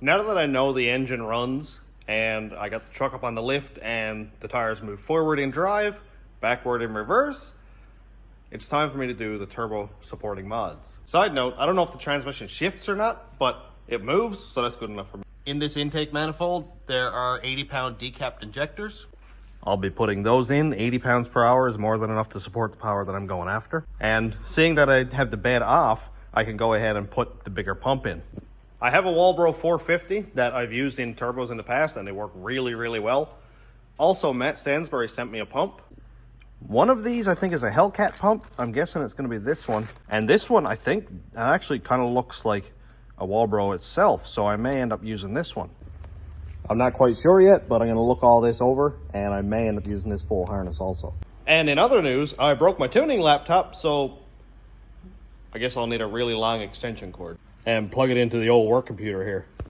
Now that I know the engine runs and I got the truck up on the lift and the tires move forward in drive, backward in reverse, it's time for me to do the turbo supporting mods. Side note, I don't know if the transmission shifts or not, but it moves, so that's good enough for me. In this intake manifold, there are 80-pound decapped injectors. I'll be putting those in. 80 pounds per hour is more than enough to support the power that I'm going after. And seeing that I have the bed off, I can go ahead and put the bigger pump in. I have a Walbro 450 that I've used in turbos in the past, and they work really, really well. Also, Matt Stansbury sent me a pump. One of these, I think, is a Hellcat pump. I'm guessing it's going to be this one. And this one, I think, actually kind of looks like a Walbro itself, so I may end up using this one. I'm not quite sure yet, but I'm going to look all this over, and I may end up using this full harness also. And in other news, I broke my tuning laptop, so I guess I'll need a really long extension cord and plug it into the old work computer here.